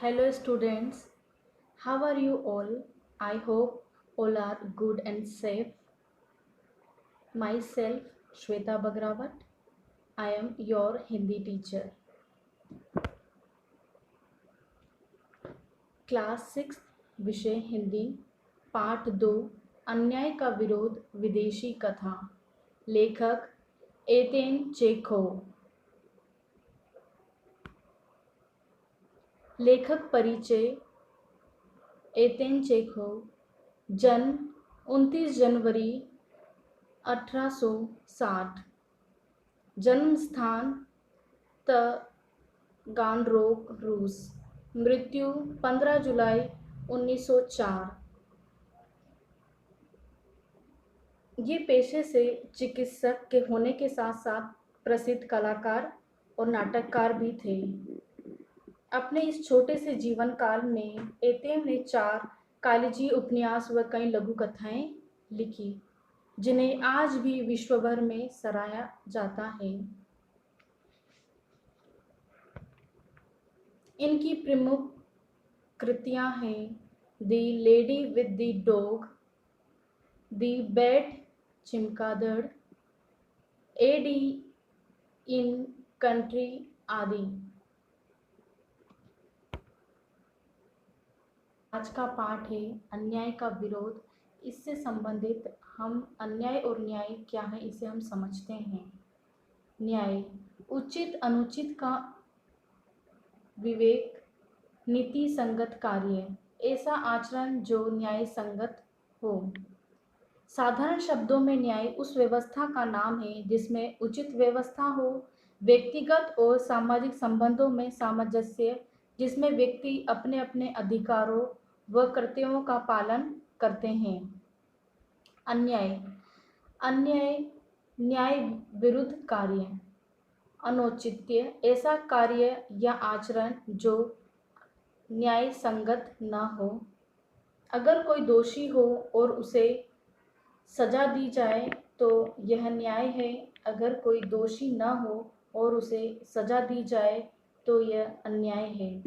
Hello students, how are you all? I hope all are good and safe. Myself Shweta Bagrawat. I am your Hindi teacher. Class 6 विषय हिंदी पाठ 2 अन्याय का विरोध विदेशी कथा। लेखक एतेन चेखोव। लेखक परिचय। एतेन चेखोव जन्म 29 जनवरी 1860। जन्म स्थान तागानरोग रूस। मृत्यु 15 जुलाई 1904। ये पेशे से चिकित्सक के होने के साथ साथ प्रसिद्ध कलाकार और नाटककार भी थे। अपने इस छोटे से जीवन काल में एतेम ने 4 कालिजी उपन्यास व कई लघु कथाएं लिखी, जिन्हें आज भी विश्व भर में सराहा जाता है। इनकी प्रमुख कृतियां हैं the lady with the dog, the bat चिमकादड़, एडी इन कंट्री आदि। आज का पाठ है अन्याय का विरोध। इससे संबंधित हम अन्याय और न्याय क्या है इसे हम समझते हैं। न्याय उचित अनुचित का विवेक, नीति संगत कार्य, ऐसा आचरण जो न्याय संगत हो। साधारण शब्दों में न्याय उस व्यवस्था का नाम है जिसमें उचित व्यवस्था हो, व्यक्तिगत और सामाजिक संबंधों में सामंजस्य, जिसमें व्यक्ति अपने अपने अधिकारों व कर्तव्यों का पालन करते हैं। अन्याय अन्याय न्याय विरुद्ध कार्य, अनौचित्य ऐसा कार्य या आचरण जो न्याय संगत न हो। अगर कोई दोषी हो और उसे सजा दी जाए तो यह न्याय है। अगर कोई दोषी न हो और उसे सजा दी जाए तो यह अन्याय है।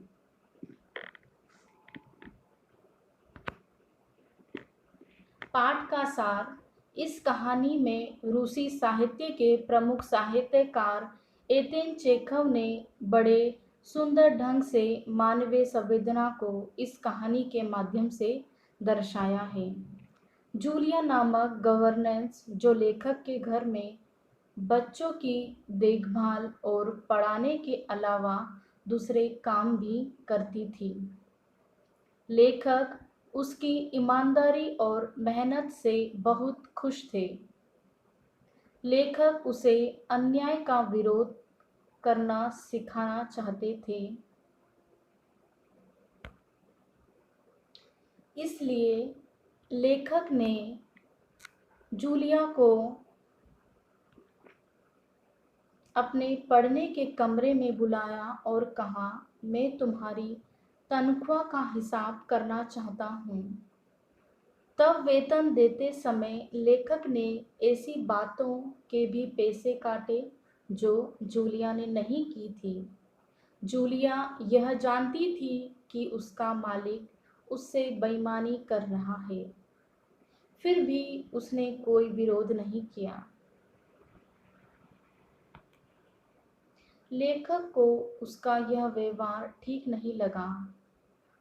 पाठ का सार। इस कहानी में रूसी साहित्य के प्रमुख साहित्यकार एतेन चेखव ने बड़े सुंदर ढंग से मानवीय संवेदना को इस कहानी के माध्यम से दर्शाया है। जूलिया नामक गवर्नेंस जो लेखक के घर में बच्चों की देखभाल और पढ़ाने के अलावा दूसरे काम भी करती थी। लेखक उसकी ईमानदारी और मेहनत से बहुत खुश थे। लेखक उसे अन्याय का विरोध करना सिखाना चाहते थे। इसलिए लेखक ने जूलिया को अपने पढ़ने के कमरे में बुलाया और कहा, मैं तुम्हारी तनख्वाह का हिसाब करना चाहता हूँ। तब वेतन देते समय लेखक ने ऐसी बातों के भी पैसे काटे जो जूलिया ने नहीं की थी। जूलिया यह जानती थी कि उसका मालिक उससे बेईमानी कर रहा है, फिर भी उसने कोई विरोध नहीं किया। लेखक को उसका यह व्यवहार ठीक नहीं लगा।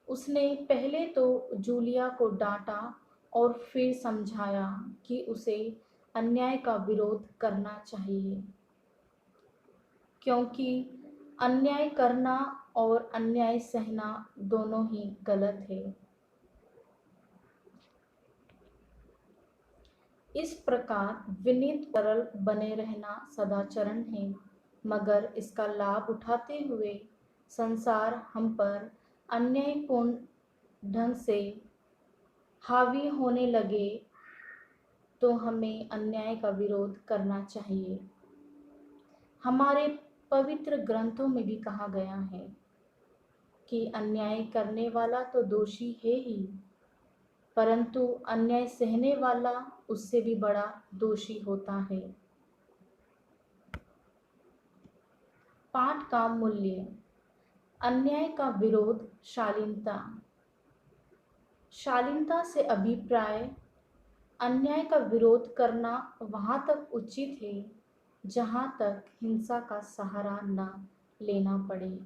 उसने पहले तो जूलिया को डांटा और फिर समझाया कि उसे अन्याय का विरोध करना चाहिए, क्योंकि अन्याय करना और अन्याय सहना दोनों ही गलत है। इस प्रकार विनीत सरल बने रहना सदाचरण है, मगर इसका लाभ उठाते हुए संसार हम पर अन्यायपूर्ण ढंग से हावी होने लगे तो हमें अन्याय का विरोध करना चाहिए। हमारे पवित्र ग्रंथों में भी कहा गया है कि अन्याय करने वाला तो दोषी है ही, परंतु अन्याय सहने वाला उससे भी बड़ा दोषी होता है। पाठ का मूल्य। अन्याय का विरोध शालीनता। शालीनता से अभिप्राय अन्याय का विरोध करना वहाँ तक उचित है जहाँ तक हिंसा का सहारा न लेना पड़े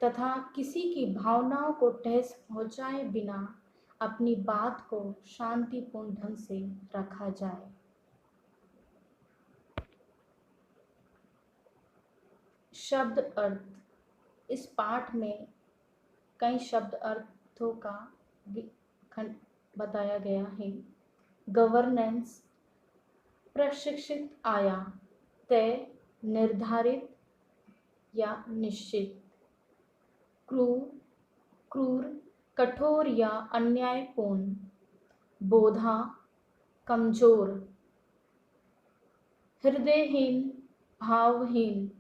तथा किसी की भावनाओं को ठेस पहुँचाए बिना अपनी बात को शांतिपूर्ण ढंग से रखा जाए। शब्द अर्थ। इस पाठ में कई शब्द अर्थों का खंड बताया गया है। गवर्नेंस प्रशिक्षित, आया, तय, निर्धारित या निश्चित। क्रूर, कठोर या अन्यायपूर्ण। बोधा, कमजोर। हृदयहीन, भावहीन।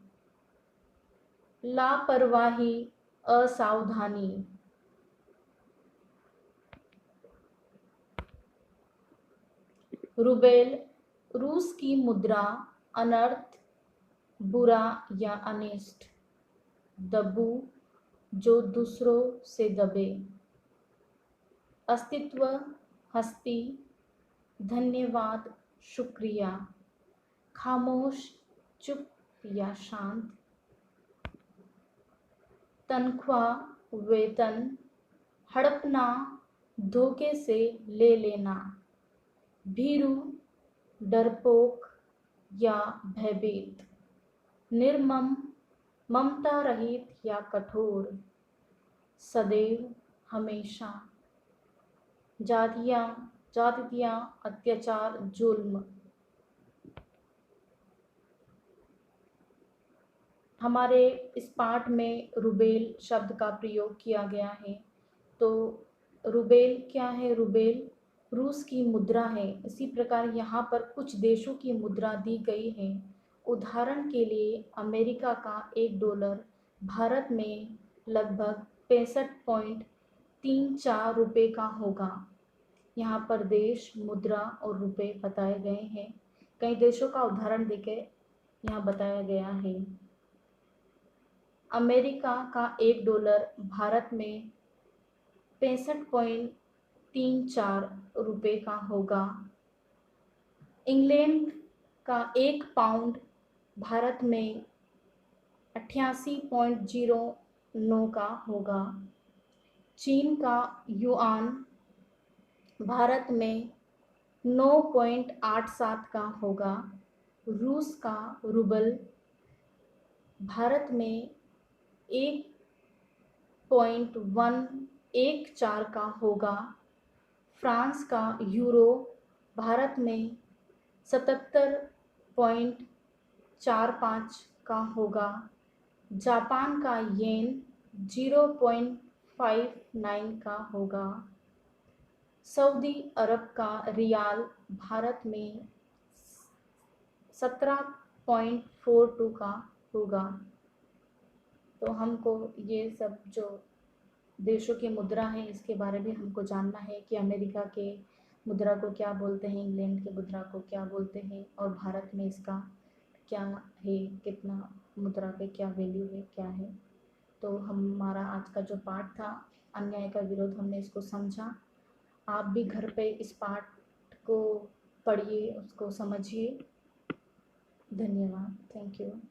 लापरवाही, असावधानी। रूबेल, रूस की मुद्रा, अनर्थ, बुरा या अनिष्ट। दबू, जो दूसरों से दबे। अस्तित्व, हस्ती, धन्यवाद, शुक्रिया। खामोश, चुप या शांत। तनख्वाह, वेतन। हड़पना, धोखे से ले लेना। भीरू, डरपोक या भयभीत। निर्मम, ममता रहित या कठोर। सदैव, हमेशा। जातियाँ, अत्याचार, जुल्म। हमारे इस पाठ में रुबेल शब्द का प्रयोग किया गया है। तो रुबेल क्या है? रुबेल रूस की मुद्रा है। इसी प्रकार यहाँ पर कुछ देशों की मुद्रा दी गई है। उदाहरण के लिए अमेरिका का $1 भारत में लगभग 65.34 रुपये का होगा। यहाँ पर देश, मुद्रा और रुपए बताए गए हैं। कई देशों का उदाहरण देके यहाँ बताया गया है। अमेरिका का $1 भारत में 65.34 रुपये का होगा। इंग्लैंड का 1 पाउंड भारत में 88.09 का होगा। चीन का युआन भारत में 9.87 का होगा। रूस का रूबल भारत में 1.114 का होगा। फ्रांस का यूरो भारत में 77.45 का होगा। जापान का येन 0.59 का होगा। सऊदी अरब का रियाल भारत में 17.42 का होगा। तो हमको ये सब जो देशों की मुद्रा है इसके बारे में हमको जानना है कि अमेरिका के मुद्रा को क्या बोलते हैं, इंग्लैंड के मुद्रा को क्या बोलते हैं और भारत में इसका क्या है, कितना मुद्रा पे क्या वैल्यू है, क्या है। तो हमारा आज का जो पाठ था अन्याय का विरोध, हमने इसको समझा। आप भी घर पे इस पाठ को पढ़िए, उसको समझिए। धन्यवाद। Thank you.